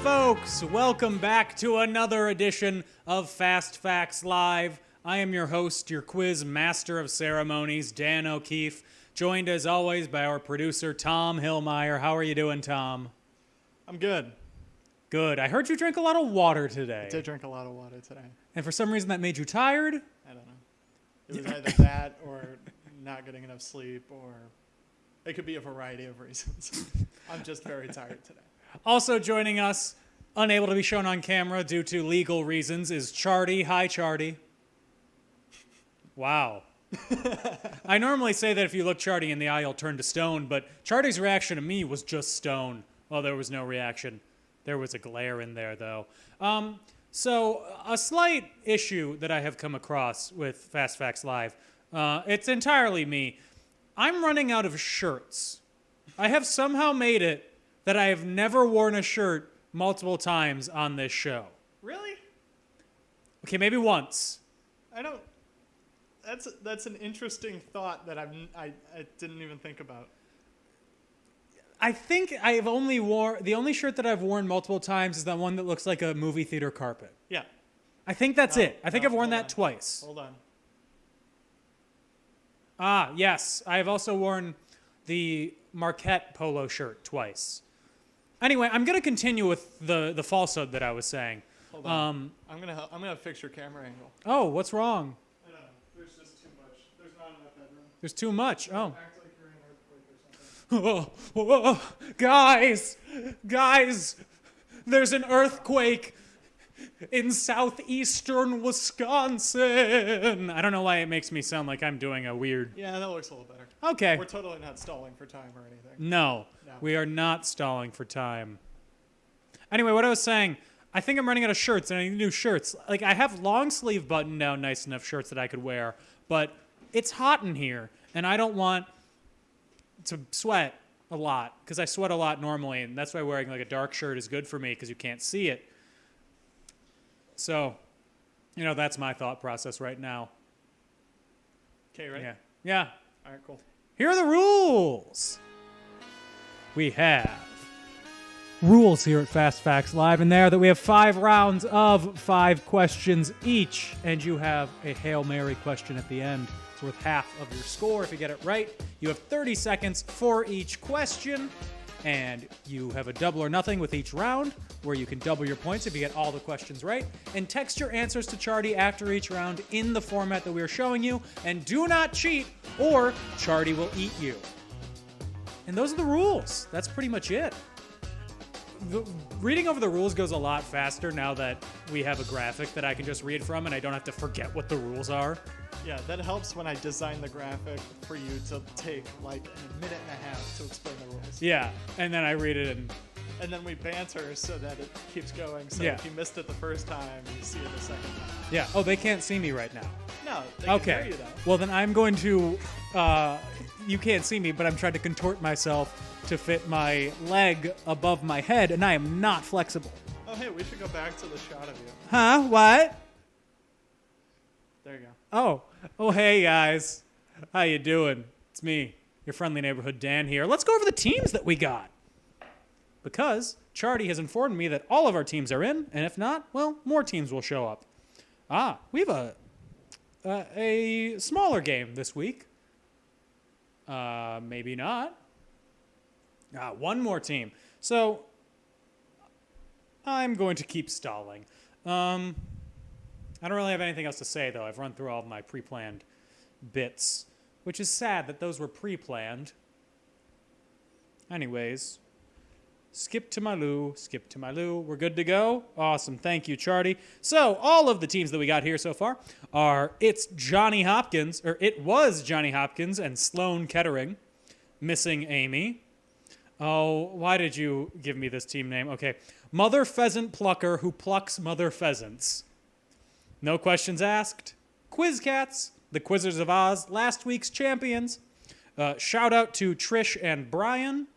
folks. Welcome back to another edition of Fast Facts Live. I am your host, your quiz master of ceremonies, Dan O'Keefe, joined as always by our producer, Tom Hillmeyer. How are you doing, Tom? I'm good. Good. I heard you drink a lot of water I today. did drink a lot of water today. And for some reason that made you tired? I don't know. It was either that or not getting enough sleep, or it could be a variety of reasons. I'm just very tired today. Also joining us, unable to be shown on camera due to legal reasons, is Charty. Hi, Charty. Wow. I normally say that if you look Charty in the eye, you'll turn to stone, but Charty's reaction to me was just stone. Well, there was no reaction. There was a glare in there, though. So a slight issue that I have come across with Fast Facts Live, it's entirely me. I'm running out of shirts. I have somehow made it that I have never worn a shirt multiple times on this show. Really? Okay, maybe once. I don't. That's an interesting thought that I didn't even think about. I think I've only the only shirt that I've worn multiple times is that one that looks like a movie theater carpet. Yeah. I think that's it. I think I've worn that twice. Hold on. Ah, yes. I have also worn the Marquette polo shirt twice. Anyway, I'm going to continue with the falsehood that I was saying. Hold on. I'm gonna fix your camera angle. Oh, what's wrong? I don't know. There's just too much. There's not enough bedroom. There's too much. Oh. Act like you're in an earthquake or something. Guys, there's an earthquake in southeastern Wisconsin. I don't know why it makes me sound like I'm doing a weird. Yeah, that looks a little better. Okay. We're totally not stalling for time or anything. No, we are not stalling for time. Anyway, what I was saying, I think I'm running out of shirts and I need new shirts. Like, I have long sleeve button down nice enough shirts that I could wear, but it's hot in here and I don't want to sweat a lot because I sweat a lot normally, and that's why wearing like a dark shirt is good for me because you can't see it. So, that's my thought process right now. Okay, ready? Yeah. All right, cool. Here are the rules. We have rules here at Fast Facts Live, and there that we have 5 rounds of 5 questions each, and you have a Hail Mary question at the end. It's worth half of your score if you get it right. You have 30 seconds for each question, and you have a double or nothing with each round, where you can double your points if you get all the questions right, and text your answers to Charty after each round in the format that we are showing you, and do not cheat, or Charty will eat you. And those are the rules. That's pretty much it. Reading over the rules goes a lot faster now that we have a graphic that I can just read from and I don't have to forget what the rules are. Yeah, that helps when I design the graphic for you to take like a minute and a half to explain the rules. Yeah, and then I read it and then we banter so that it keeps going. So Yeah. if you missed it the first time, you see it the second time. yeah. Oh, they can't see me right now. No, they can hear Okay. you though. Well, then I'm going to, you can't see me, but I'm trying to contort myself to fit my leg above my head, and I am not flexible. Oh, hey, we should go back to the shot of you. Huh? What? There you go. Oh, hey guys. How you doing? It's me, your friendly neighborhood Dan here. Let's go over the teams that we got. Because Charty has informed me that all of our teams are in, and if not, well, more teams will show up. We have a smaller game this week. Maybe not. One more team. So I'm going to keep stalling. I don't really have anything else to say, though. I've run through all of my pre-planned bits, which is sad that those were pre-planned. Anyways, skip to my loo. We're good to go? Awesome. Thank you, Charty. So all of the teams that we got here so far are it was Johnny Hopkins and Sloan Kettering, missing Amy. Oh, why did you give me this team name? Okay. Mother Pheasant Plucker who plucks mother pheasants. No questions asked. Quiz Cats, the Quizzers of Oz, last week's champions. Shout out to Trish and Brian,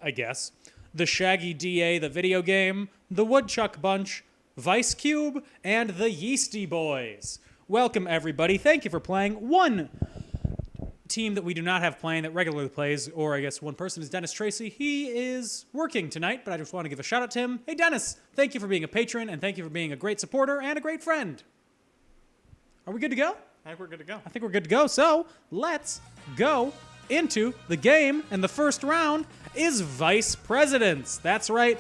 I guess. The Shaggy DA, the video game. The Woodchuck Bunch. Vice Cube, and the Yeasty Boys. Welcome, everybody. Thank you for playing. One team that we do not have playing that regularly plays, or I guess one person, is Dennis Tracy. He is working tonight, but I just want to give a shout out to him. Hey, Dennis, thank you for being a patron, and thank you for being a great supporter and a great friend. Are we good to go? I think we're good to go. I think we're good to go. So let's go into the game. And the first round is Vice Presidents. That's right.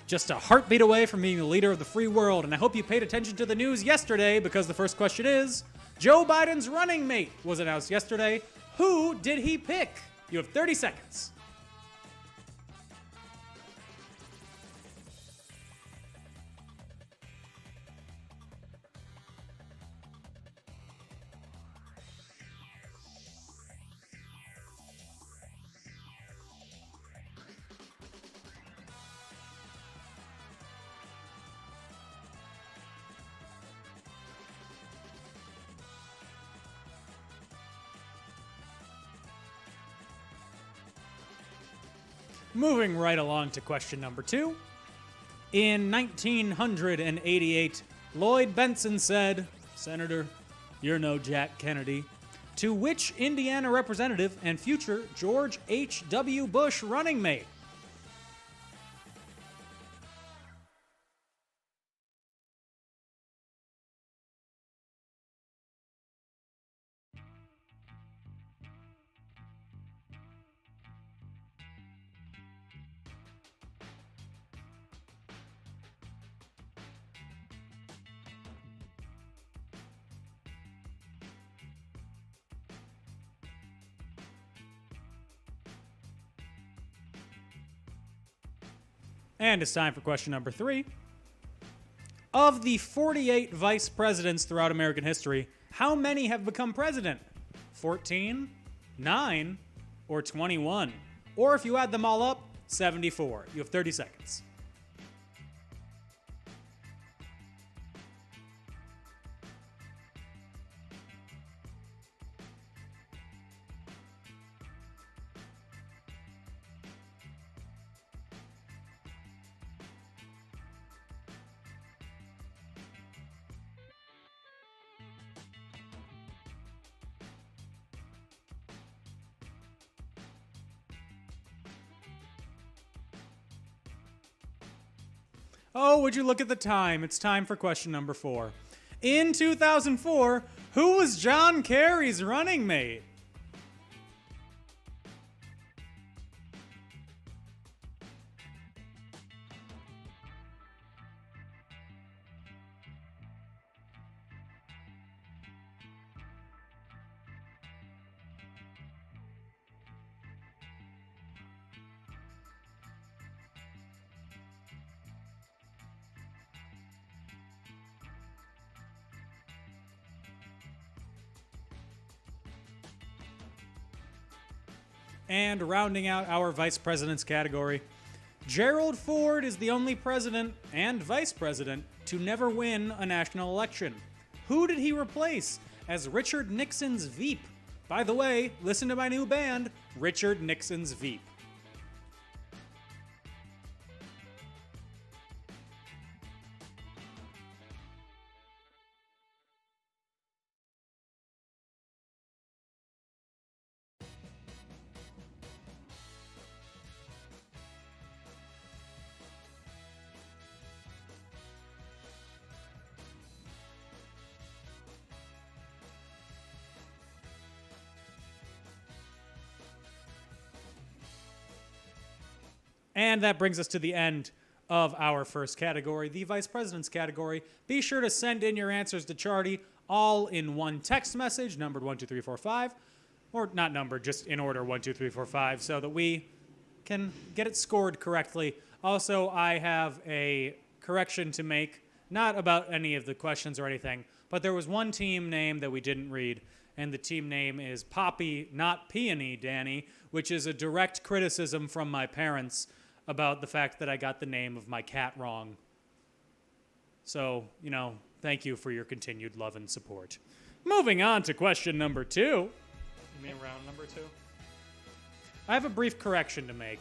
Just a heartbeat away from being the leader of the free world. And I hope you paid attention to the news yesterday, because the first question is, Joe Biden's running mate was announced yesterday. Who did he pick? You have 30 seconds. Moving right along to question number 2. In 1988, Lloyd Bentsen said, "Senator, you're no Jack Kennedy," to which Indiana representative and future George H.W. Bush running mate? And it's time for question number 3. Of the 48 vice presidents throughout American history, how many have become president? 14, 9, or 21? Or if you add them all up, 74. You have 30 seconds. Oh, would you look at the time? It's time for question number 4. In 2004, who was John Kerry's running mate? And rounding out our vice presidents category, Gerald Ford is the only president and vice president to never win a national election. Who did he replace as Richard Nixon's Veep? By the way, listen to my new band, Richard Nixon's Veep. And that brings us to the end of our first category, the Vice President's category. Be sure to send in your answers to Charty all in one text message, numbered 12345, or not numbered, just in order 12345, so that we can get it scored correctly. Also, I have a correction to make, not about any of the questions or anything, but there was one team name that we didn't read, and the team name is Poppy, not Peony, Danny, which is a direct criticism from my parents about the fact that I got the name of my cat wrong. So, thank you for your continued love and support. Moving on to question number 2. You mean round number 2? I have a brief correction to make.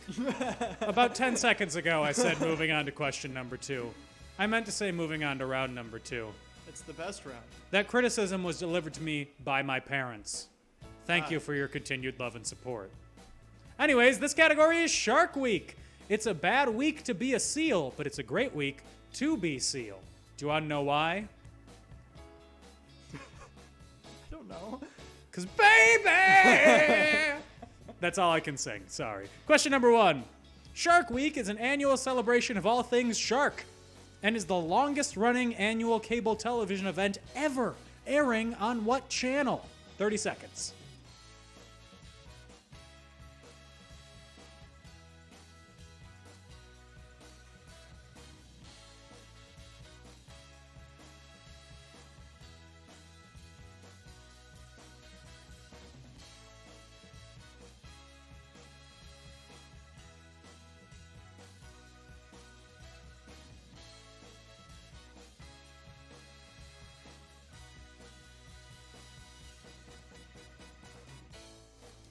About 10 seconds ago, I said moving on to question number 2. I meant to say moving on to round number 2. It's the best round. That criticism was delivered to me by my parents. Thank you for your continued love and support. Anyways, this category is Shark Week. It's a bad week to be a seal, but it's a great week to be seal. Do you want to know why? Don't know. Because, baby! That's all I can sing. Sorry. Question number 1. Shark Week is an annual celebration of all things shark and is the longest running annual cable television event ever, airing on what channel? 30 seconds.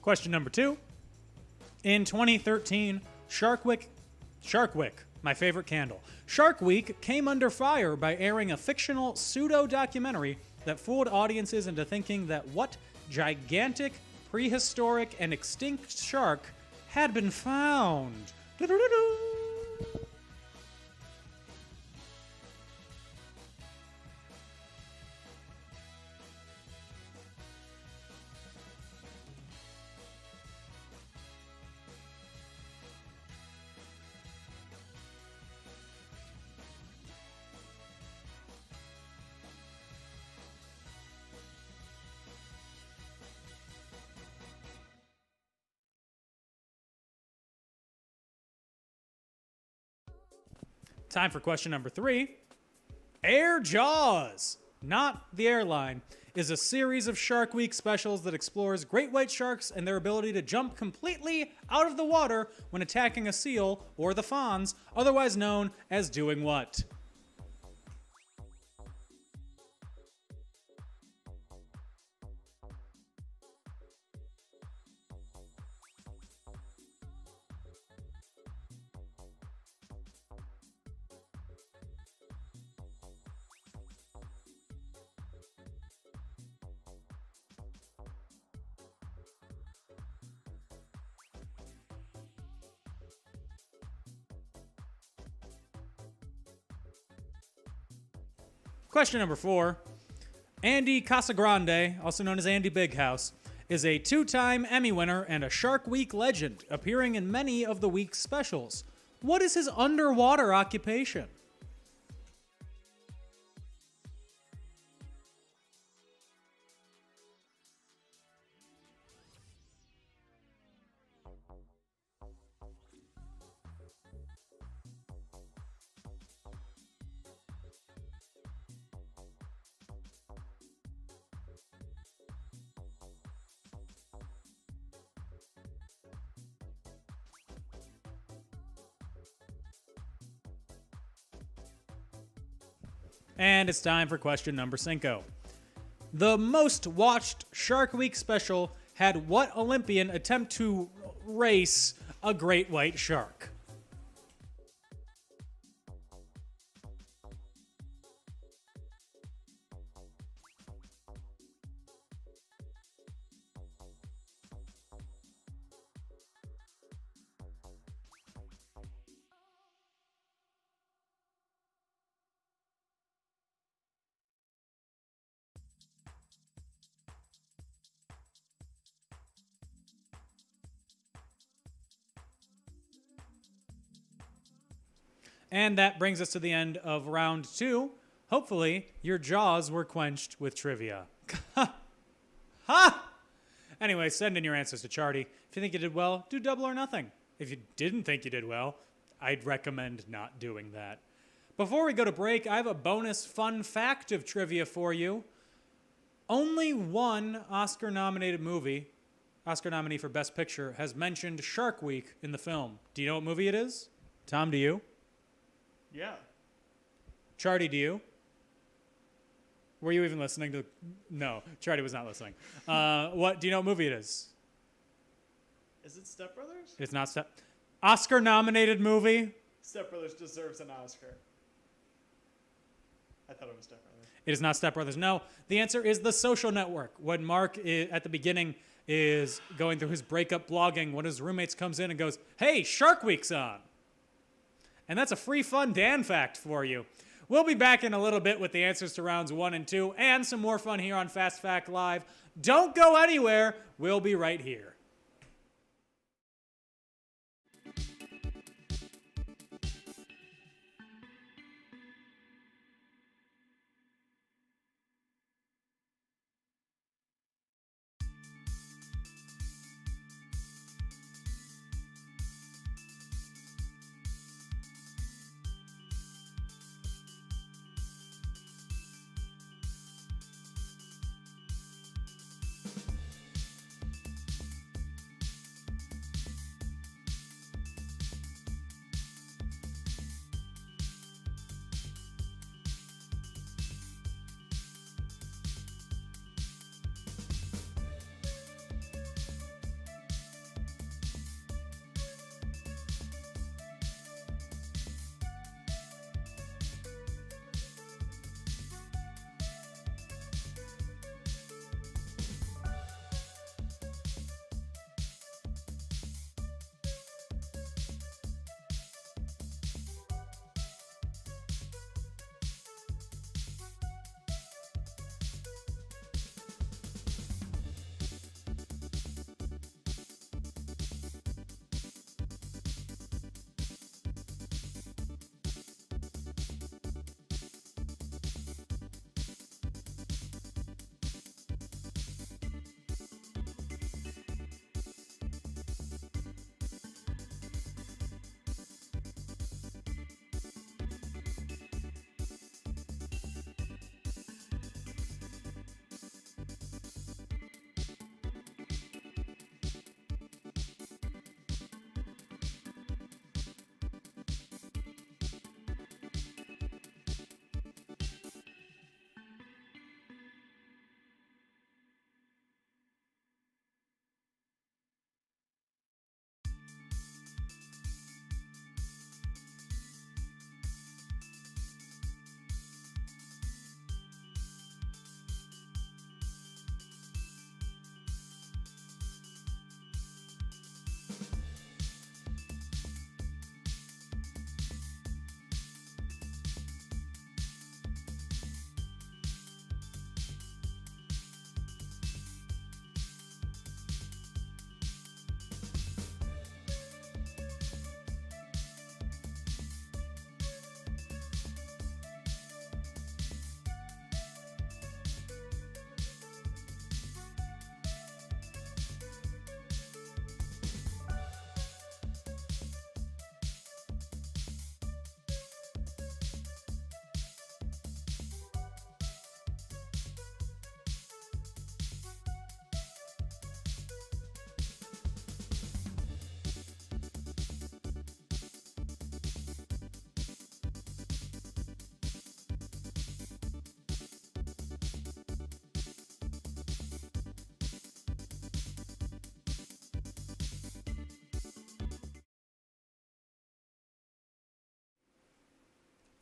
Question number 2. In 2013, Shark Week, my favorite candle. Shark Week came under fire by airing a fictional pseudo-documentary that fooled audiences into thinking that what gigantic, prehistoric, and extinct shark had been found. Do-do-do-do. Time for question number 3. Air Jaws, not the airline, is a series of Shark Week specials that explores great white sharks and their ability to jump completely out of the water when attacking a seal or the fawns, otherwise known as doing what? Question number 4. Andy Casagrande, also known as Andy Big House, is a 2-time Emmy winner and a Shark Week legend, appearing in many of the week's specials. What is his underwater occupation? And it's time for question number 5. The most watched Shark Week special had what Olympian attempt to race a great white shark? And that brings us to the end of round 2. Hopefully, your jaws were quenched with trivia. Ha! Anyway, send in your answers to Charty. If you think you did well, do double or nothing. If you didn't think you did well, I'd recommend not doing that. Before we go to break, I have a bonus fun fact of trivia for you. Only one Oscar-nominated movie, Oscar nominee for Best Picture, has mentioned Shark Week in the film. Do you know what movie it is? Tom, do you? Yeah. Charty, do you? Were you even listening to? No, Charty was not listening. What? Do you know what movie it is? Is it Step Brothers? It's not Oscar-nominated movie. Step Brothers deserves an Oscar. I thought it was Step Brothers. It is not Step Brothers. No, the answer is The Social Network. When Mark, at the beginning, is going through his breakup blogging. One of his roommates comes in and goes, "Hey, Shark Week's on." And that's a free, fun Dan fact for you. We'll be back in a little bit with the answers to rounds 1 and 2 and some more fun here on Fast Fact Live. Don't go anywhere. We'll be right here.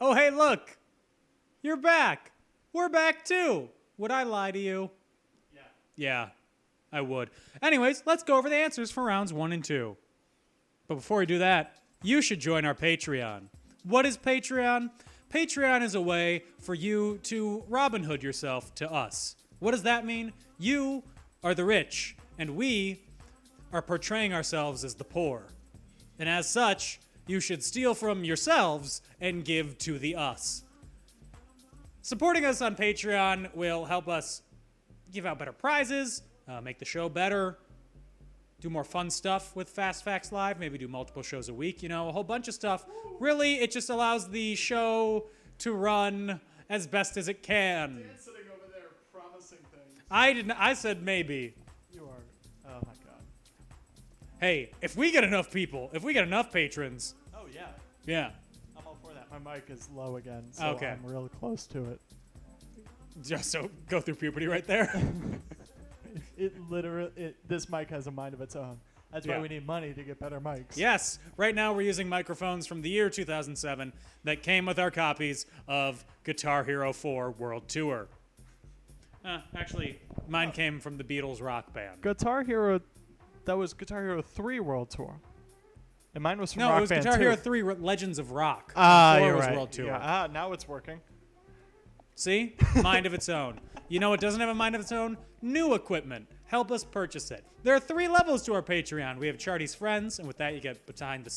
Oh, hey, look. You're back. We're back too. Would I lie to you? Yeah. Yeah, I would. Anyways, let's go over the answers for rounds 1 and 2. But before we do that, you should join our Patreon. What is Patreon? Patreon is a way for you to Robin Hood yourself to us. What does that mean? You are the rich, and we are portraying ourselves as the poor. And as such, you should steal from yourselves and give to the us. Supporting us on Patreon will help us give out better prizes, make the show better, do more fun stuff with Fast Facts Live, maybe do multiple shows a week, you know, a whole bunch of stuff. Really, it just allows the show to run as best as it can. Dan's sitting over there promising things. I said maybe. You are. Oh my god. Hey, if we get enough people, if we get enough patrons, Oh yeah. yeah. I'm all for that. My mic is low again, so Okay. I'm real close to it. Just so go through puberty right there. This mic has a mind of its own. That's why Yeah. we need money to get better mics. Yes, right now we're using microphones from the year 2007 that came with our copies of Guitar Hero 4 World Tour. Actually, Mine came from the Beatles rock band. Guitar Hero, that was Guitar Hero 3 World Tour. And mine was from No, Rock it was Band Guitar 2. Hero 3 Legends of Rock. Ah, 4 you're was right. World Tour. Yeah. Now it's working. See? Mind of its own. You know what doesn't have a mind of its own? New equipment. Help us purchase it. There are 3 levels to our Patreon. We have Charty's Friends, and with that you get behind the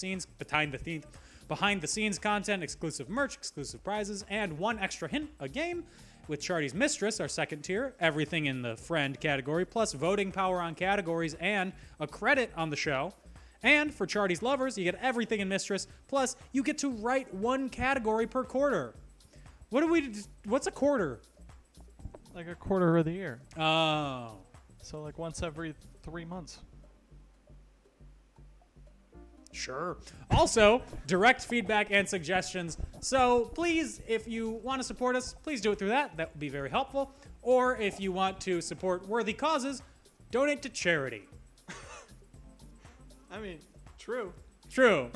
scenes content, exclusive merch, exclusive prizes, and 1 extra hint a game. With Charty's Mistress, our second tier, everything in the friend category, plus voting power on categories and a credit on the show. And for Charty's Lovers, you get everything in Mistress, plus you get to write 1 category per quarter. What's a quarter? Like a quarter of the year. Oh. So like once every 3 months. Sure. Also, direct feedback and suggestions. So please, if you want to support us, please do it through that. That would be very helpful. Or if you want to support worthy causes, donate to charity. I mean, true. True.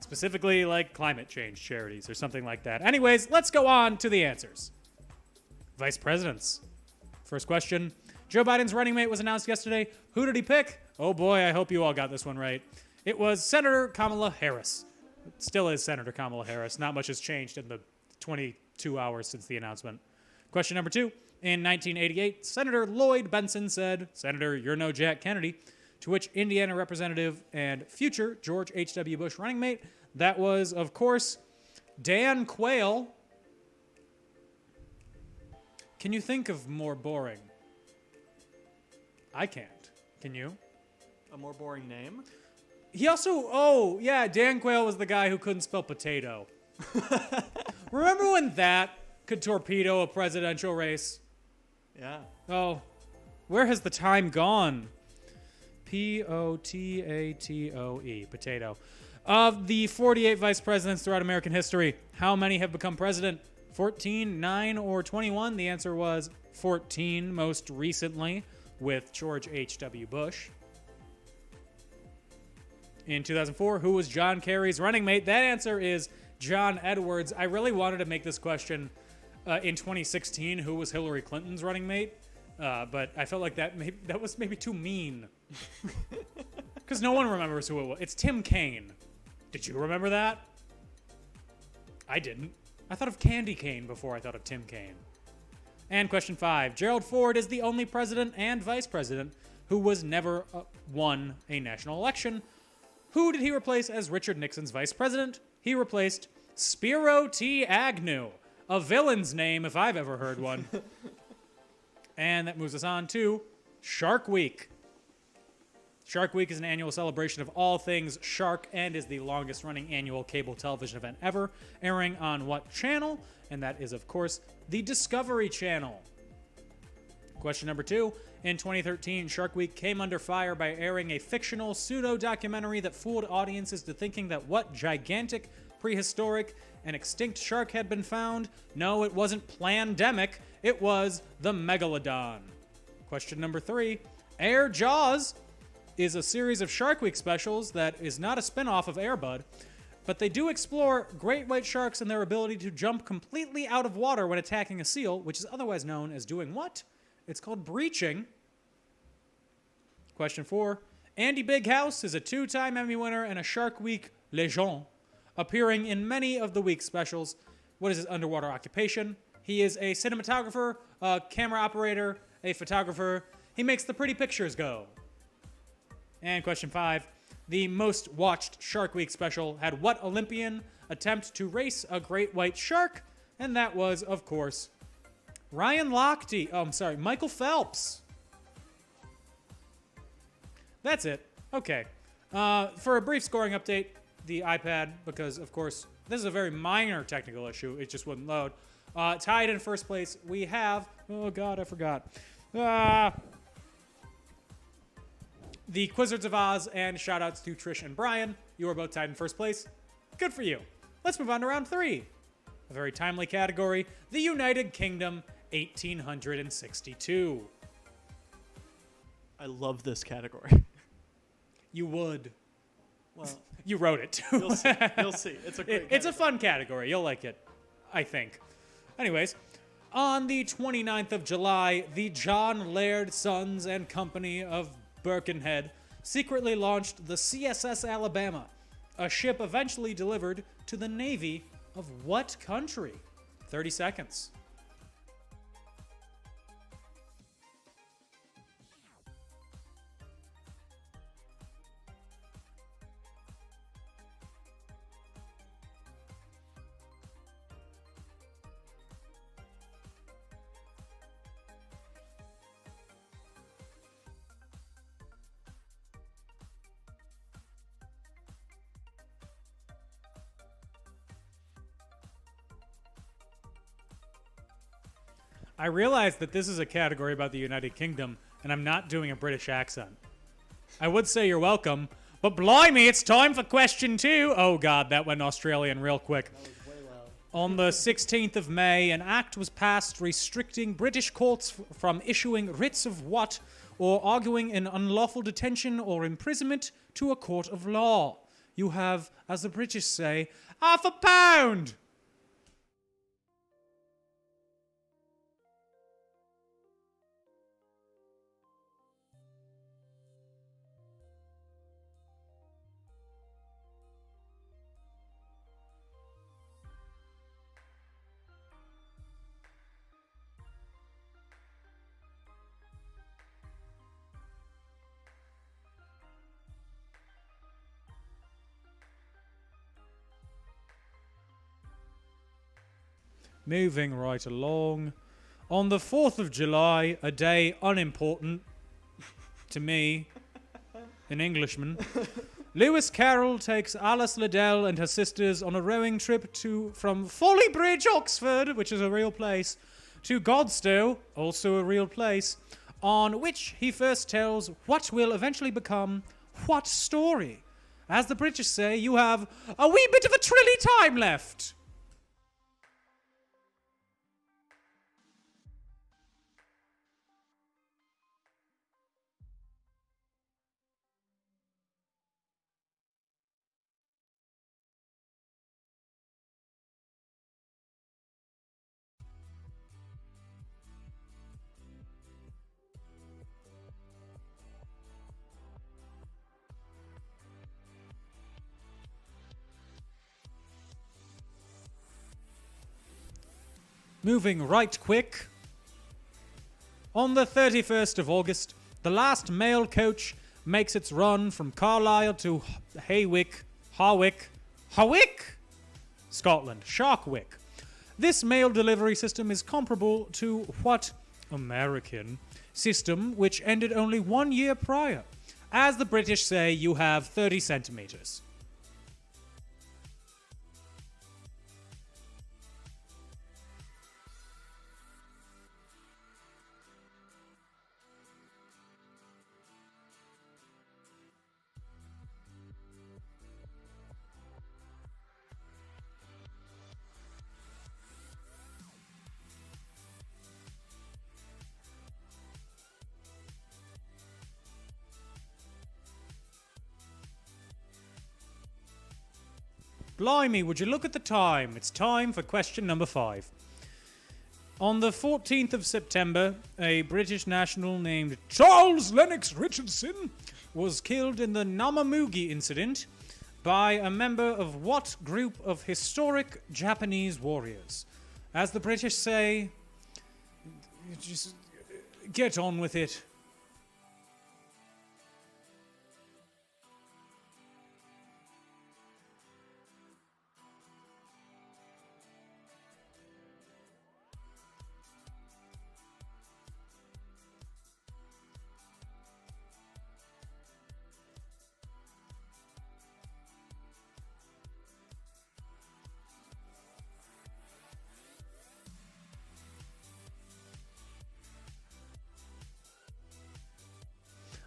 Specifically like climate change charities or something like that. Anyways, let's go on to the answers. Vice presidents. First question. Joe Biden's running mate was announced yesterday. Who did he pick? Oh boy, I hope you all got this one right. It was Senator Kamala Harris. It still is Senator Kamala Harris. Not much has changed in the 22 hours since the announcement. Question number 2. In 1988, Senator Lloyd Benson said, "Senator, you're no Jack Kennedy," to which Indiana Representative and future George H.W. Bush running mate, that was, of course, Dan Quayle. Can you think of more boring? I can't. Can you? A more boring name? He also, Dan Quayle was the guy who couldn't spell potato. Remember when that could torpedo a presidential race? Yeah. Oh, where has the time gone? P-O-T-A-T-O-E, potato. Of the 48 vice presidents throughout American history, how many have become president? 14, 9, or 21? The answer was 14 most recently with George H.W. Bush. In 2004, who was John Kerry's running mate? That answer is John Edwards. I really wanted to make this question in 2016, who was Hillary Clinton's running mate? But I felt like that was maybe too mean. Because no one remembers who it was. It's Tim Kaine. Did you remember that? I didn't. I thought of Candy Cane before I thought of Tim Kaine. And question 5. Gerald Ford is the only president and vice president who was never won a national election. Who did he replace as Richard Nixon's vice president? He replaced Spiro T. Agnew, a villain's name if I've ever heard one. And that moves us on to Shark Week. Shark Week is an annual celebration of all things shark and is the longest running annual cable television event ever, airing on what channel? And that is, of course, the Discovery Channel. Question number 2. In 2013, Shark Week came under fire by airing a fictional pseudo-documentary that fooled audiences to thinking that what gigantic, prehistoric, and extinct shark had been found? No, it wasn't Plandemic. It was the Megalodon. Question number 3. Air Jaws is a series of Shark Week specials that is not a spin-off of Air Bud, but they do explore great white sharks and their ability to jump completely out of water when attacking a seal, which is otherwise known as doing what? It's called breaching. Question 4. Andy Big House is a 2-time Emmy winner and a Shark Week legend, appearing in many of the week's specials. What is his underwater occupation? He is a cinematographer, a camera operator, a photographer. He makes the pretty pictures go. And question 5. The most watched Shark Week special had what Olympian attempt to race a great white shark? And that was, of course, Michael Phelps. That's it. Okay. For a brief scoring update, the iPad, because, of course, this is a very minor technical issue. It just wouldn't load. Tied in first place, we have... Oh, God, I forgot. The Quizzards of Oz, and shout-outs to Trish and Brian. You are both tied in first place. Good for you. Let's move on to round 3. A very timely category, the United Kingdom, 1862. I love this category. You would. Well, You wrote it, too. you'll see. You'll see. It's a great It's a category. fun category. You'll like it, I think. Anyways, On the 29th of July, the John Laird Sons and Company of Birkenhead secretly launched the CSS Alabama, a ship eventually delivered to the Navy of what country? 30 seconds. I realize that this is a category about the United Kingdom, and I'm not doing a British accent. I would say you're welcome, but blimey, it's time for question 2. Oh god, that went Australian real quick. That was way loud. On the 16th of May, an act was passed restricting British courts from issuing writs of what or arguing in unlawful detention or imprisonment to a court of law. You have, as the British say, £50. Moving right along. On the 4th of July, a day unimportant to me, an Englishman, Lewis Carroll takes Alice Liddell and her sisters on a rowing trip from Folly Bridge, Oxford, which is a real place, to Godstow, also a real place, on which he first tells what will eventually become what story. As the British say, you have a wee bit of a trilly time left. Moving right quick. On the 31st of August, the last mail coach makes its run from Carlisle to Hawick, Scotland, Sharkwick. This mail delivery system is comparable to what American system which ended only 1 year prior. As the British say, you have 30 centimeters. Blimey, would you look at the time? It's time for question number 5. On the 14th of September, a British national named Charles Lennox Richardson was killed in the Namamugi incident by a member of what group of historic Japanese warriors? As the British say, just get on with it.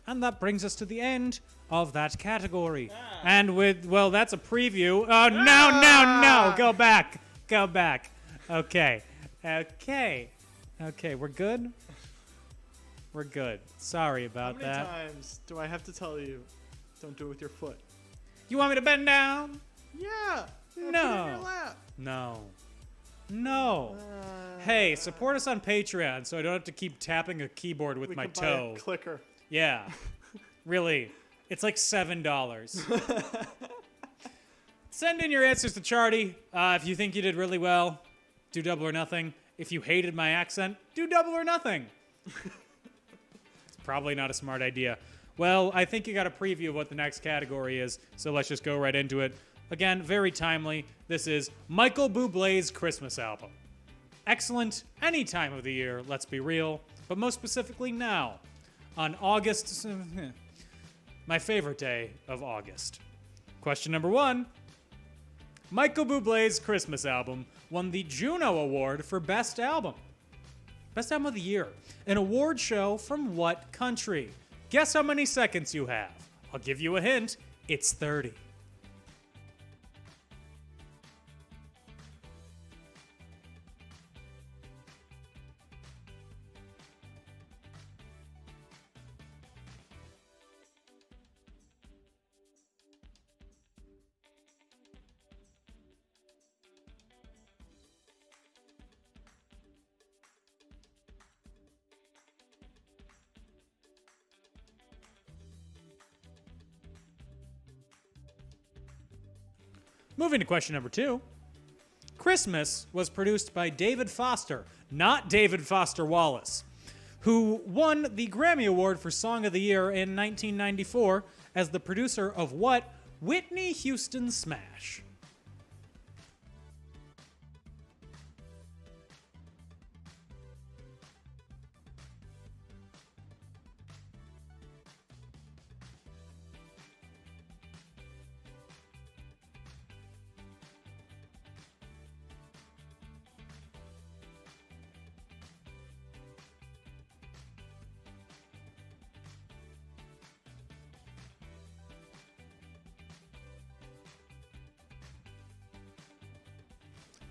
And that brings us to the end of that category. And with, well, that's a preview. Oh, no. Go back. Okay. We're good? We're good. Sorry about that. How many times do I have to tell you, don't do it with your foot? You want me to bend down? Yeah. Put it in No. your lap. No. Hey, support us on Patreon so I don't have to keep tapping a keyboard with We my could buy toe. a clicker. Yeah. Really. It's like $7. Send in your answers to Charty. If you think you did really well, do double or nothing. If you hated my accent, do double or nothing. It's probably not a smart idea. Well, I think you got a preview of what the next category is, so let's just go right into it. Again, very timely. This is Michael Bublé's Christmas album. Excellent any time of the year, let's be real, but most specifically now, on August, my favorite day of August. Question number 1. Michael Bublé's Christmas album won the Juno Award for Best Album. Best Album of the Year. An award show from what country? Guess how many seconds you have. I'll give you a hint. It's 30. Moving to question number 2. Christmas was produced by David Foster, not David Foster Wallace, who won the Grammy Award for Song of the Year in 1994 as the producer of what Whitney Houston smash?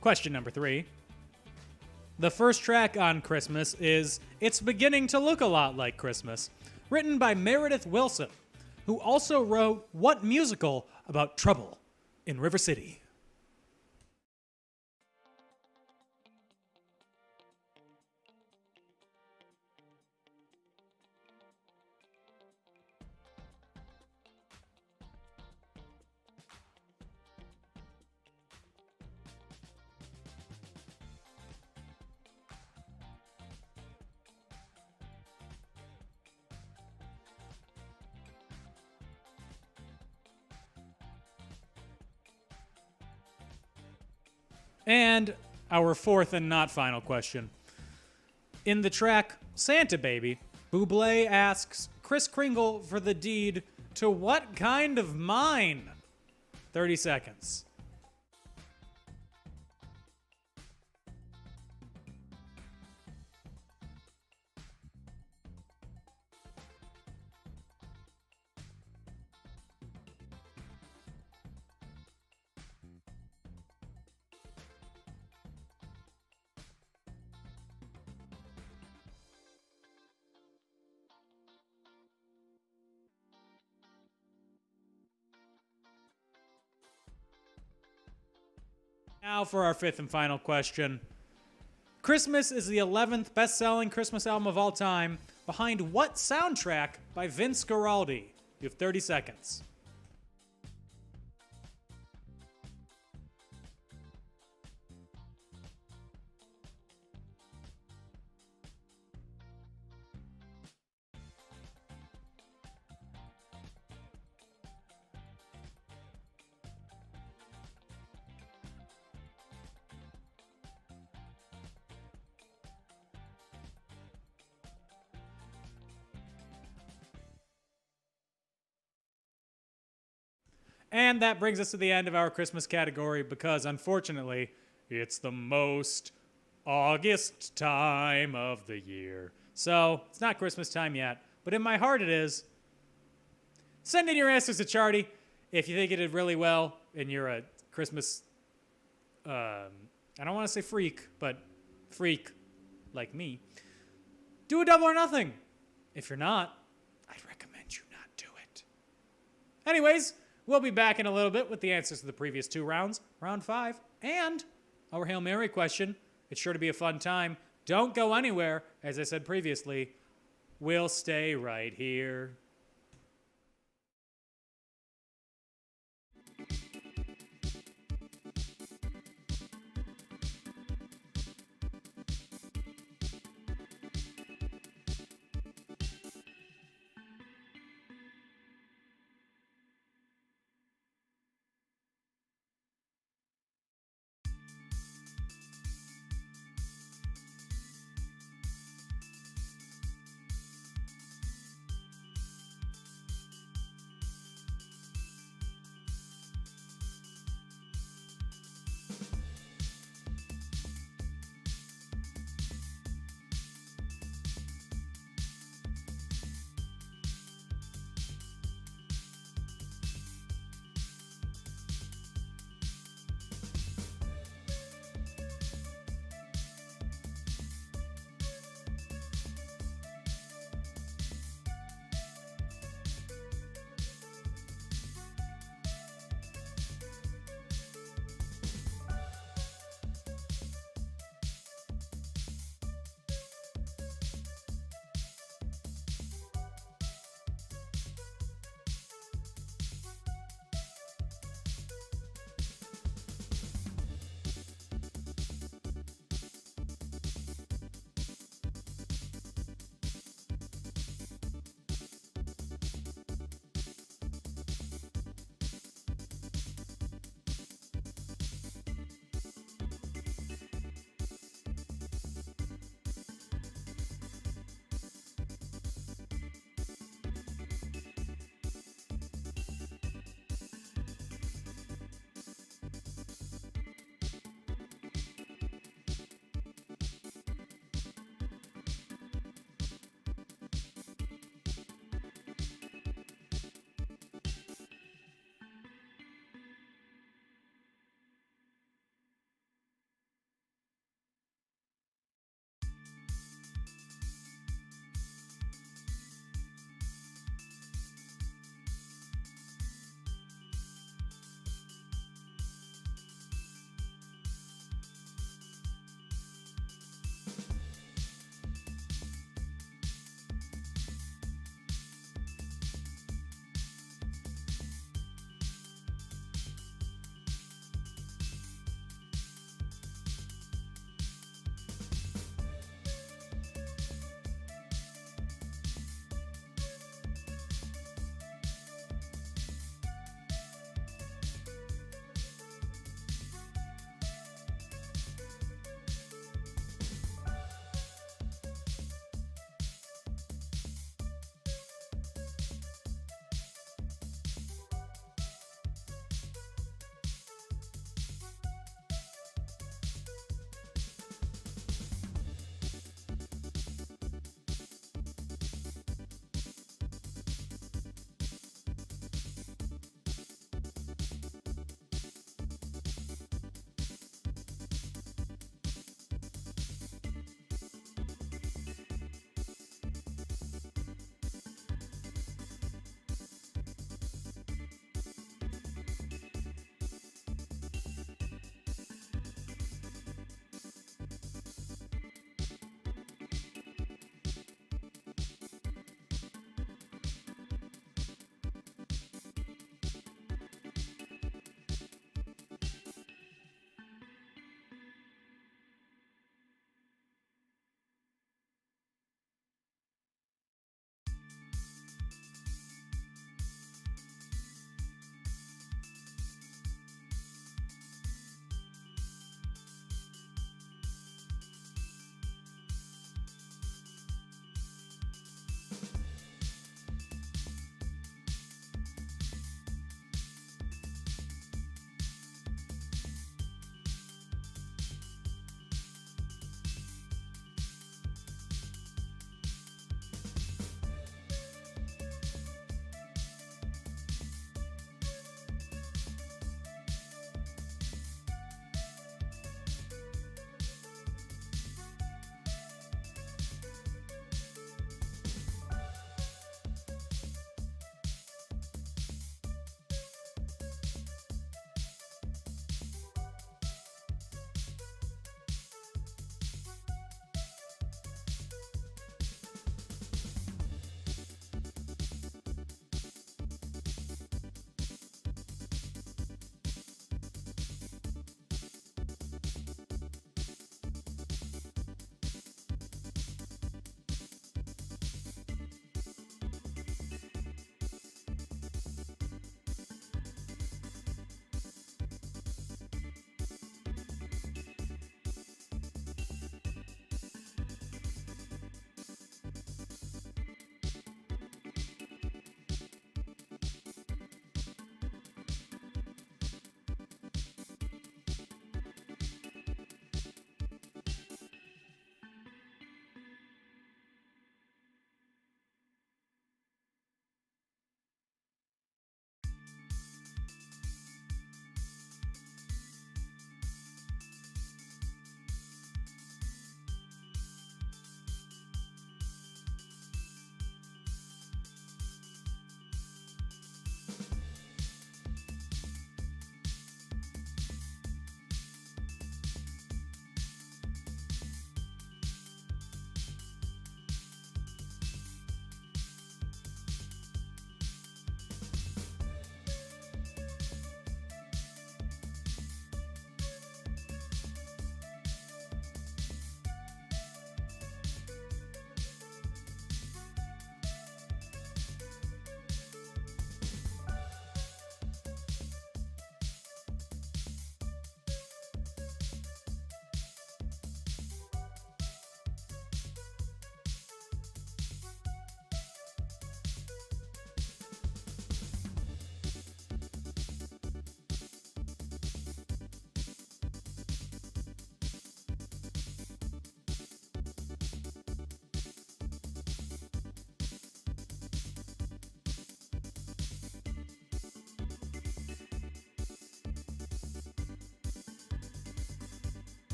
Question number 3. The first track on Christmas is It's Beginning to Look a Lot Like Christmas, written by Meredith Willson, who also wrote what musical about trouble in River City? And our fourth and not final question. In the track Santa Baby, Bublé asks Kris Kringle for the deed to what kind of mine? 30 seconds. Now for our fifth and final question. Christmas is the 11th best-selling Christmas album of all time, behind what soundtrack by Vince Guaraldi? You have 30 seconds. And that brings us to the end of our Christmas category because, unfortunately, it's the most August time of the year. So, it's not Christmas time yet, but in my heart it is. Send in your answers to Charty if you think you did really well and you're a Christmas, I don't want to say freak, but freak like me. Do a double or nothing. If you're not, I'd recommend you not do it. Anyways, we'll be back in a little bit with the answers to the previous two rounds, round 5 and our Hail Mary question. It's sure to be a fun time. Don't go anywhere. As I said previously, we'll stay right here.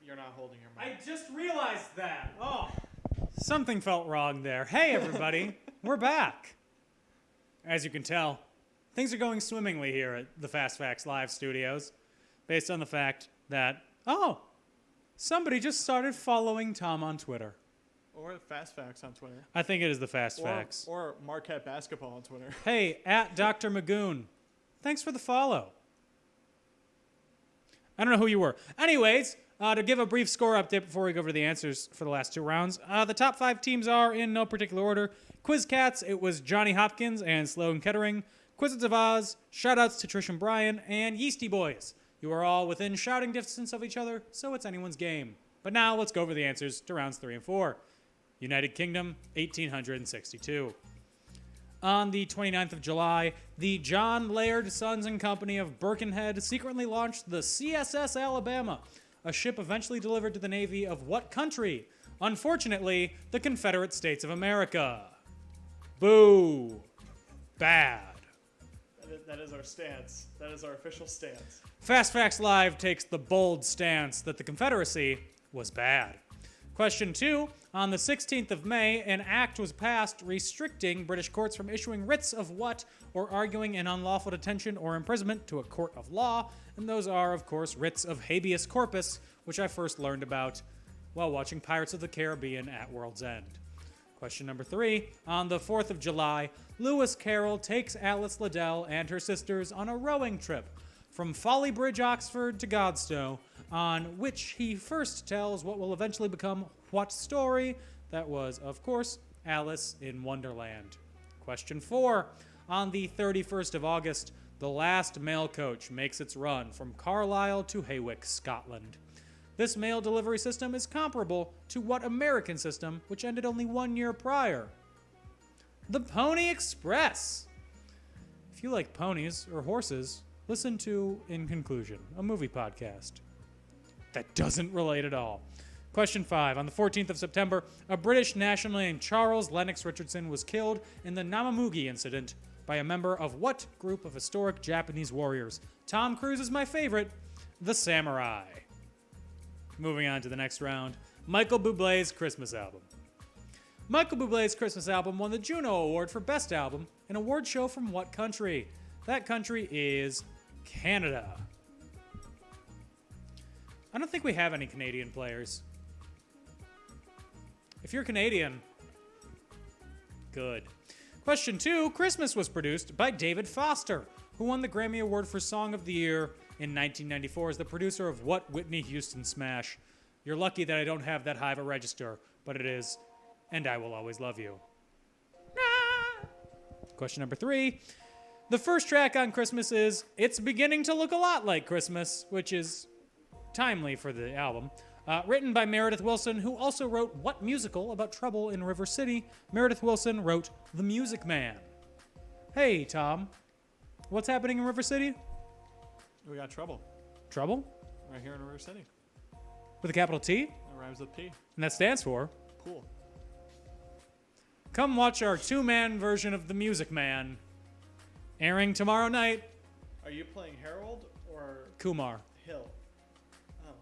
You're not holding your I mic. just realized that. Oh, something felt wrong there. Hey, everybody, we're back. As you can tell, things are going swimmingly here at the Fast Facts Live studios, based on the fact that, somebody just started following Tom on Twitter. Or Fast Facts on Twitter. I think it is the Fast Facts. Or Marquette Basketball on Twitter. Hey, at Dr. Magoon, thanks for the follow. I don't know who you were. Anyways, to give a brief score update before we go over the answers for the last two rounds, the top 5 teams are in no particular order. Quiz Cats, it was Johnny Hopkins and Sloan Kettering. Quizzes of Oz, shoutouts to Trish and Brian, and Yeasty Boys. You are all within shouting distance of each other, so it's anyone's game. But now let's go over the answers to rounds 3 and 4. United Kingdom, 1862. On the 29th of July, the John Laird Sons and Company of Birkenhead secretly launched the CSS Alabama, a ship eventually delivered to the Navy of what country? Unfortunately, the Confederate States of America. Boo. Bad. That is our stance. That is our official stance. Fast Facts Live takes the bold stance that the Confederacy was bad. Question 2. On the 16th of May, an act was passed restricting British courts from issuing writs of what or arguing an unlawful detention or imprisonment to a court of law, and those are, of course, writs of habeas corpus, which I first learned about while watching Pirates of the Caribbean at World's End. Question number 3. On the 4th of July, Lewis Carroll takes Alice Liddell and her sisters on a rowing trip from Folly Bridge, Oxford to Godstow, on which he first tells what will eventually become what story? That was, of course, Alice in Wonderland. Question 4. On the 31st of August, the last mail coach makes its run from Carlisle to Hawick, Scotland. This mail delivery system is comparable to what American system, which ended only 1 year prior? The Pony Express. If you like ponies or horses, listen to In Conclusion, a movie podcast. That doesn't relate at all. Question 5. On the 14th of September, a British national named Charles Lennox Richardson was killed in the Namamugi incident by a member of what group of historic Japanese warriors? Tom Cruise is my favorite, the Samurai. Moving on to the next round, Michael Bublé's Christmas album. Michael Bublé's Christmas album won the Juno Award for Best Album, an award show from what country? That country is Canada. I don't think we have any Canadian players. If you're Canadian, good. Question 2, Christmas was produced by David Foster, who won the Grammy Award for Song of the Year in 1994 as the producer of what Whitney Houston smash? You're lucky that I don't have that high of a register, but it is, and I Will Always Love You. Question number 3. The first track on Christmas is It's Beginning to Look a Lot Like Christmas, which is timely for the album. Written by Meredith Willson, who also wrote what musical about trouble in River City? Meredith Willson wrote The Music Man. Hey, Tom. What's happening in River City? We got trouble. Trouble? Right here in River City. With a capital T? It rhymes with P. And that stands for? Pool. Come watch our 2-man version of The Music Man. Airing tomorrow night. Are you playing Harold or Kumar. Hill? Oh. All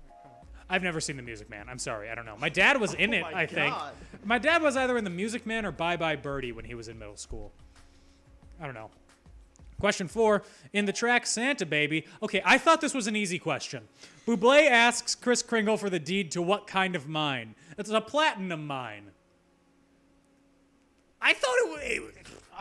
right, come on. I've never seen The Music Man. I'm sorry. I don't know. My dad was in it, my I think. God. My dad was either in The Music Man or Bye Bye Birdie when he was in middle school. I don't know. Question 4. In the track Santa Baby. Okay, I thought this was an easy question. Bublé asks Kris Kringle for the deed to what kind of mine? It's a platinum mine. I thought it was...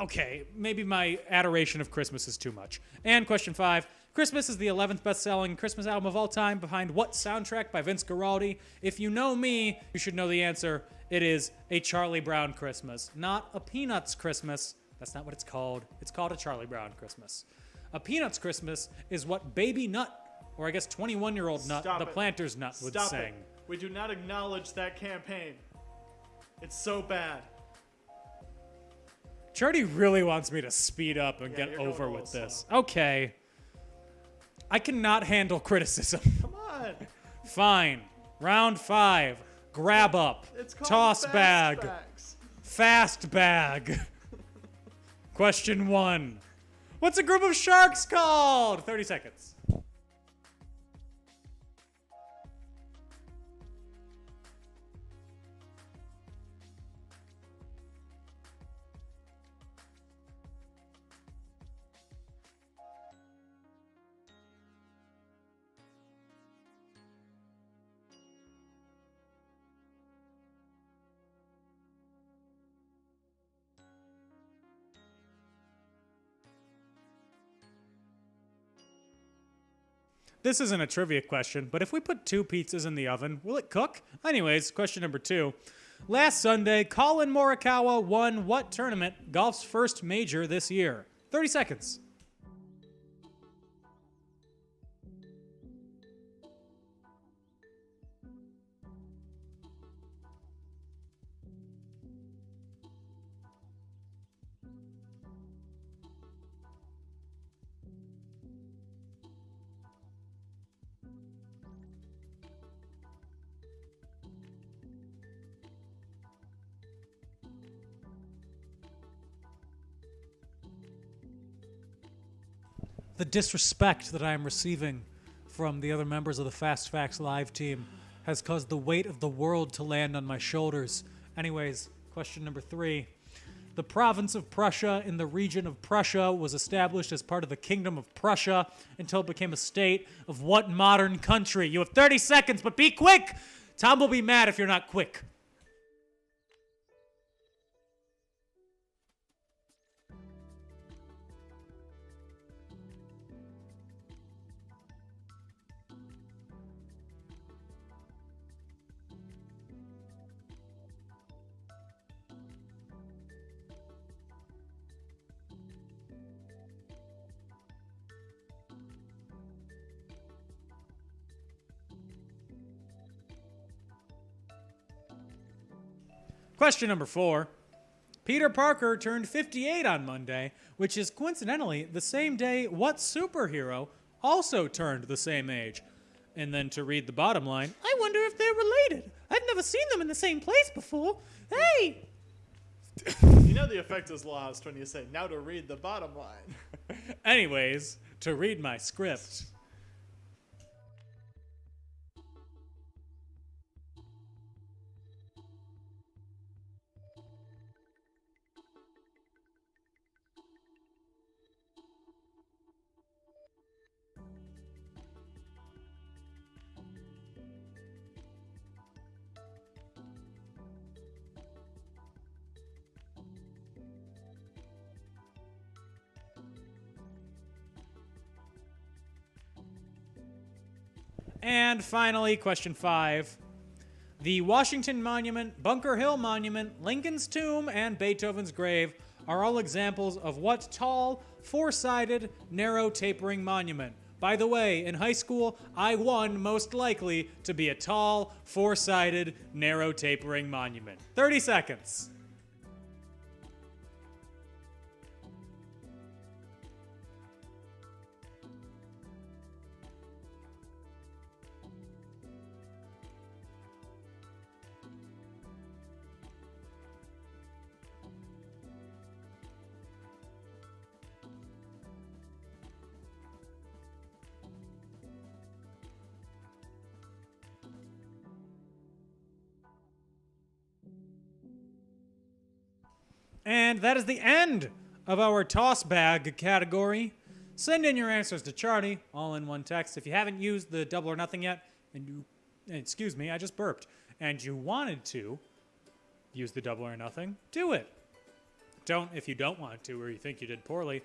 Okay, maybe my adoration of Christmas is too much. And question 5. Christmas is the 11th best-selling Christmas album of all time, behind what soundtrack by Vince Guaraldi? If you know me, you should know the answer. It is A Charlie Brown Christmas, not A Peanuts Christmas. That's not what it's called. It's called A Charlie Brown Christmas. A Peanuts Christmas is what Baby Nut, or I guess 21-year-old Nut, Stop the it. Planter's Nut, would Stop sing. it. We do not acknowledge that campaign. It's so bad. Charity really wants me to speed up and Yeah, get you're going over a with little this. Okay. I cannot handle criticism. Come on. Fine. Round 5. Grab up. It's called Toss Fast bag. Facts. Fast bag. Question 1. What's a group of sharks called? 30 seconds. This isn't a trivia question, but if we put 2 pizzas in the oven, will it cook? Anyways, question number 2. Last Sunday, Colin Morikawa won what tournament, golf's first major this year? 30 seconds. The disrespect that I am receiving from the other members of the Fast Facts Live team has caused the weight of the world to land on my shoulders. Anyways, question number 3. The province of Prussia in the region of Prussia was established as part of the Kingdom of Prussia until it became a state of what modern country? You have 30 seconds, but be quick! Tom will be mad if you're not quick. Question number 4. Peter Parker turned 58 on Monday, which is coincidentally the same day what superhero also turned the same age? And then to read the bottom line, I wonder if they're related. I've never seen them in the same place before. Hey! You know the effect is lost when you say, now to read the bottom line. Anyways, to read my script. And finally, question 5. The Washington Monument, Bunker Hill Monument, Lincoln's Tomb, and Beethoven's grave are all examples of what tall, four-sided, narrow tapering monument? By the way, in high school, I won most likely to be a tall, four-sided, narrow tapering monument. 30 seconds. And that is the end of our toss bag category. Send in your answers to Charty, all in one text. If you haven't used the double or nothing yet, excuse me, I just burped, and you wanted to use the double or nothing, do it. Don't if you don't want to or you think you did poorly.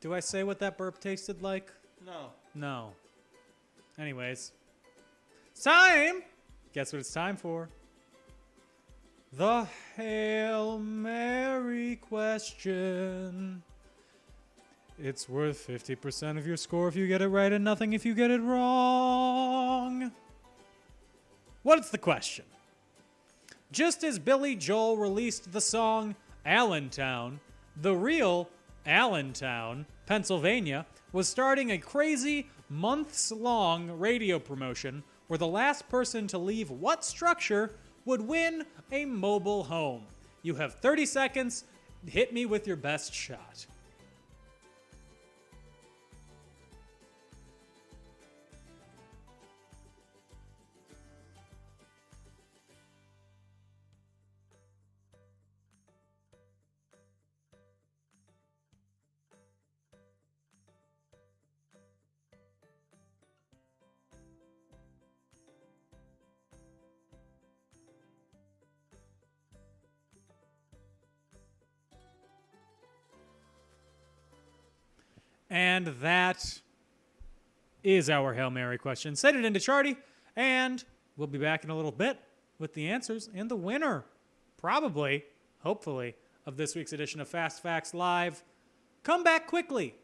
Do I say what that burp tasted like? No. No. Anyways, it's time! Guess what it's time for? The Hail Mary question. It's worth 50% of your score if you get it right and nothing if you get it wrong. What's the question? Just as Billy Joel released the song Allentown, the real Allentown, Pennsylvania, was starting a crazy months-long radio promotion where the last person to leave what structure would win a mobile home. You have 30 seconds. Hit me with your best shot. And that is our Hail Mary question. Send it into Charty, and we'll be back in a little bit with the answers and the winner, probably, hopefully, of this week's edition of Fast Facts Live. Come back quickly.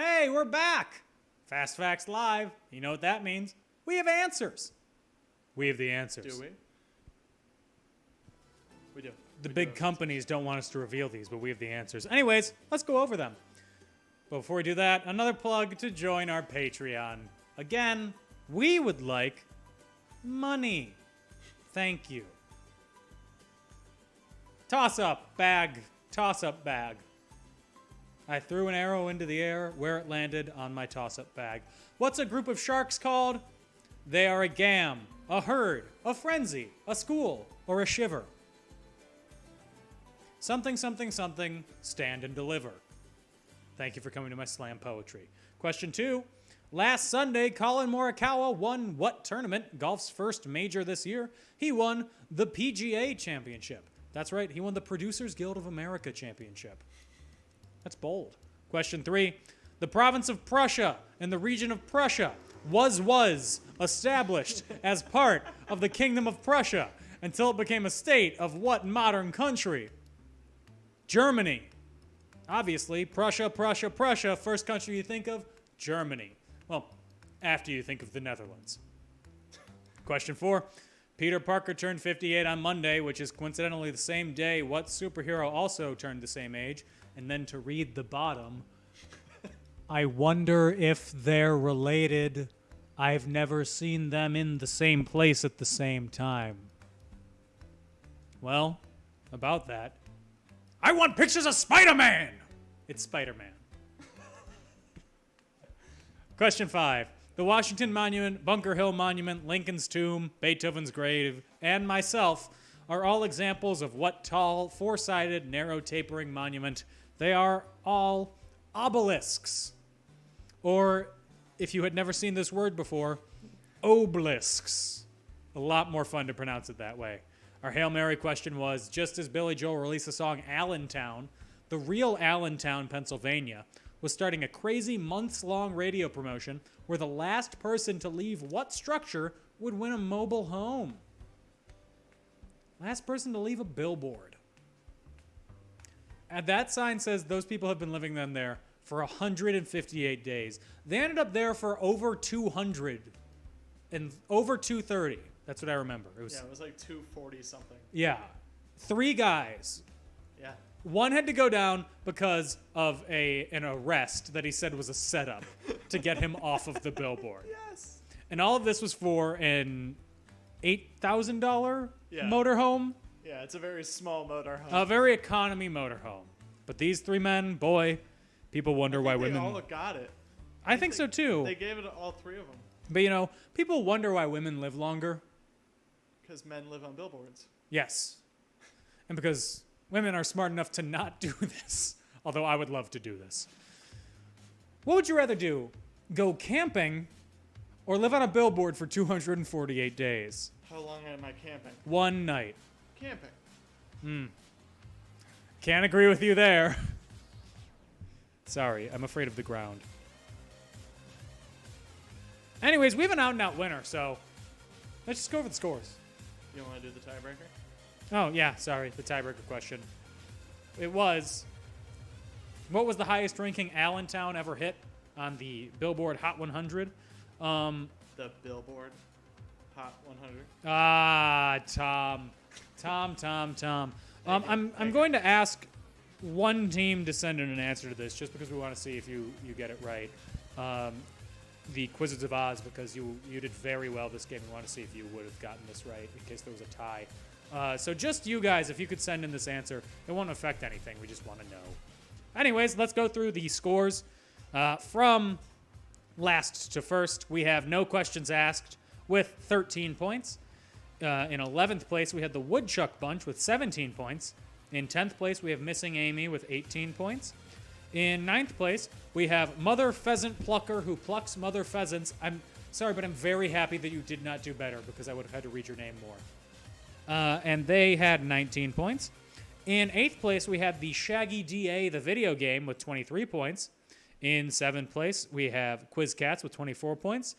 Hey, we're back. Fast Facts Live. You know what that means? We have answers. We have the answers. Do we? We do. The We big do have companies don't want us to reveal these, but we have the answers. Anyways, let's go over them. But before we do that, another plug to join our Patreon. Again, we would like money. Thank you. Toss-up bag. Toss-up bag. I threw an arrow into the air where it landed on my toss-up bag. What's a group of sharks called? They are a gam, a herd, a frenzy, a school, or a shiver. Something, something, something, stand and deliver. Thank you for coming to my slam poetry. Question 2. Last Sunday, Colin Morikawa won what tournament? Golf's first major this year. He won the PGA Championship. That's right, he won the Producers Guild of America Championship. That's bold. Question 3. The province of Prussia and the region of Prussia was established as part of the Kingdom of Prussia until it became a state of what modern country? Germany. Obviously, Prussia, Prussia, Prussia. First country you think of? Germany. Well, after you think of the Netherlands. Question 4. Peter Parker turned 58 on Monday, which is coincidentally the same day what superhero also turned the same age. And then to read the bottom, I wonder if they're related. I've never seen them in the same place at the same time. Well, about that, I want pictures of Spider-Man! It's Spider-Man. Question 5. The Washington Monument, Bunker Hill Monument, Lincoln's Tomb, Beethoven's grave, and myself are all examples of what tall, four-sided, narrow tapering monument. They are all obelisks. Or, if you had never seen this word before, obelisks. A lot more fun to pronounce it that way. Our Hail Mary question was, just as Billy Joel released the song Allentown, the real Allentown, Pennsylvania, was starting a crazy months-long radio promotion where the last person to leave what structure would win a mobile home. Last person to leave a billboard. And that sign says those people have been living them there for 158 days. They ended up there for over 200 and over 230. That's what I remember. it was like 240 something. Yeah. 3 guys. Yeah. One had to go down because of an arrest that he said was a setup to get him off of the billboard. Yes. And all of this was for an $8,000 Yeah. motorhome, Yeah, it's a very small motorhome. a very economy motorhome. But these 3 men, boy, people wonder why they women. all got it. I think so too. They gave it to all 3 of them But you know, people wonder why women live longer. because men live on billboards. Yes. And because women are smart enough to not do this. Although I would love to do this. What would you rather do? Go camping or live on a billboard for 248 days? How long am I camping? 1 night. Camping. Can't agree with you there. Sorry, I'm afraid of the ground. Anyways, we have an out-and-out winner, so let's just go over the scores. You want to do the tiebreaker? Oh, yeah, sorry, the tiebreaker question. It was, what was the highest ranking Allentown ever hit on the Billboard Hot 100? The Billboard Hot 100. Tom. I'm going to ask one team to send in an answer to this, just because we want to see if you get it right. The Quizzes of Oz, because you did very well this game. We want to see if you would have gotten this right in case there was a tie. So just you guys, if you could send in this answer, it won't affect anything. We just want to know. Anyways, let's go through the scores. From last to first, we have No Questions Asked with 13 points. In 11th place, we had the Woodchuck Bunch with 17 points. In 10th place, we have Missing Amy with 18 points. In 9th place, we have Mother Pheasant Plucker, who plucks mother pheasants. I'm sorry, but I'm very happy that you did not do better, because I would have had to read your name more. And they had 19 points. In 8th place, we had the Shaggy DA, the video game, with 23 points. In 7th place, we have Quiz Cats with 24 points.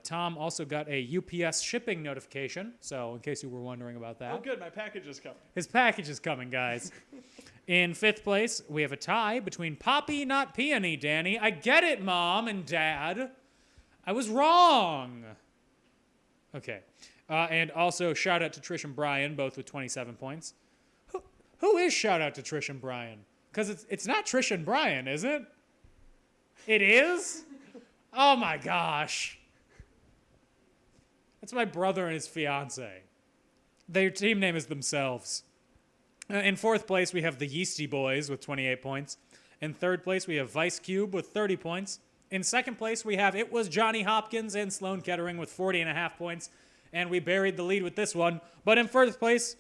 Tom also got a UPS shipping notification, so in case you were wondering about that. Oh, good. My package is coming. His package is coming, guys. In 5th place, we have a tie between Poppy, not Peony, Danny. I get it, Mom and Dad. I was wrong. Okay. And also, shout out to Trish and Brian, both with 27 points. Who is shout out to Trish and Brian? Because it's not Trish and Brian, is it? It is? Oh my gosh. That's my brother and his fiance. Their team name is themselves. In 4th place, we have the Yeasty Boys with 28 points. In 3rd place, we have Vice Cube with 30 points. In 2nd place, we have It Was Johnny Hopkins and Sloan Kettering with 40.5 points. And we buried the lead with this one. But in 1st place,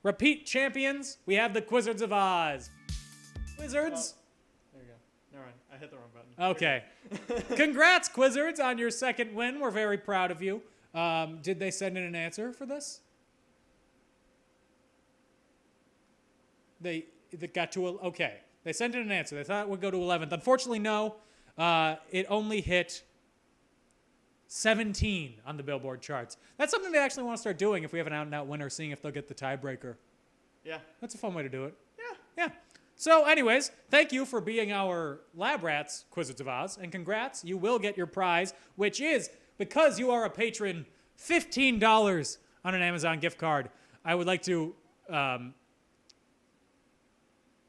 repeat champions, we have the Quizzards of Oz. Wizards. There you go. Never mind. I hit the wrong button. Okay. Congrats, Quizzards, on your 2nd win. We're very proud of you. Did they send in an answer for this? They got to, okay. They sent in an answer. They thought it would go to 11th. Unfortunately, no. It only hit 17 on the Billboard charts. That's something they actually want to start doing if we have an out-and-out winner, seeing if they'll get the tiebreaker. Yeah. That's a fun way to do it. Yeah. Yeah. So anyways, thank you for being our Lab Rats, Quizzards of Oz, and congrats. You will get your prize, which is, because you are a patron, $15 on an Amazon gift card. I would like to...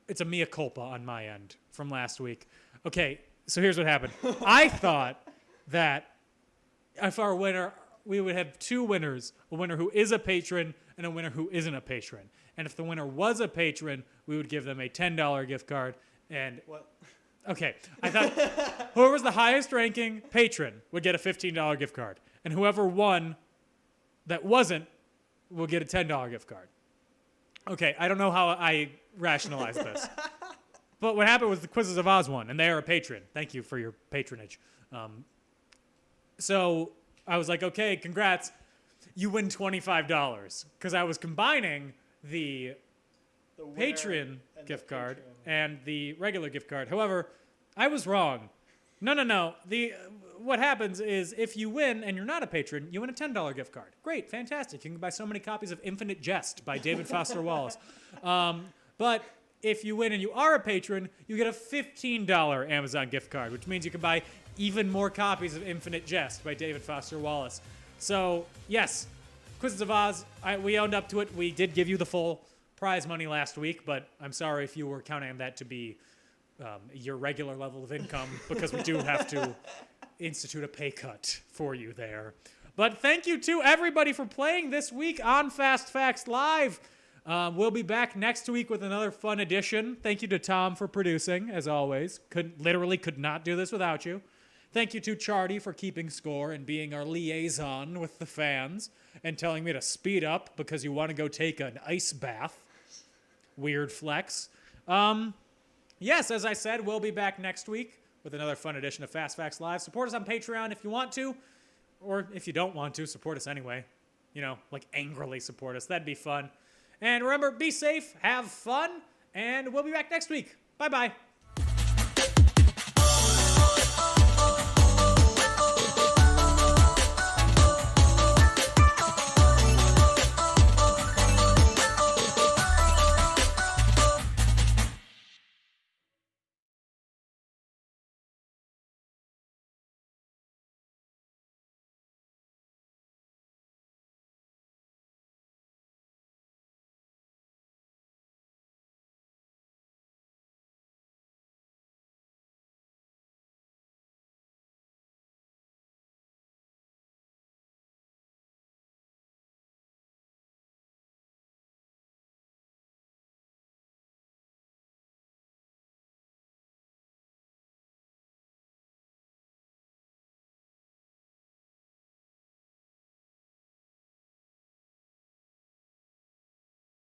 it's a mea culpa on my end from last week. Okay, so here's what happened. I thought that if our winner, we would have 2 winners, a winner who is a patron and a winner who isn't a patron. And if the winner was a patron, we would give them a $10 gift card. And What? okay, I thought whoever was the highest ranking patron would get a $15 gift card. And whoever won that wasn't will get a $10 gift card. Okay, I don't know how I rationalized this. But what happened was the Quizzes of Oz won, and they are a patron. Thank you for your patronage. So I was like, okay, congrats. You win $25. Because I was combining the The winner patron and the gift card patron. and the regular gift card. However, I was wrong. No. What happens is if you win and you're not a patron, you win a $10 gift card. Great, fantastic. You can buy so many copies of Infinite Jest by David Foster Wallace. But if you win and you are a patron, you get a $15 Amazon gift card, which means you can buy even more copies of Infinite Jest by David Foster Wallace. So, yes, Quizzes of Oz, we owned up to it. We did give you the full prize money last week, but I'm sorry if you were counting on that to be your regular level of income, because we do have to institute a pay cut for you there. But thank you to everybody for playing this week on Fast Facts Live. We'll be back next week with another fun edition. Thank you to Tom for producing, as always. Literally could not do this without you. Thank you to Chardy for keeping score and being our liaison with the fans and telling me to speed up because you want to go take an ice bath. Weird flex. Yes, as I said, we'll be back next week with another fun edition of Fast Facts Live. Support us on Patreon if you want to, or if you don't want to, support us anyway. You know, like angrily support us. That'd be fun. And remember, be safe, have fun, and we'll be back next week. Bye-bye.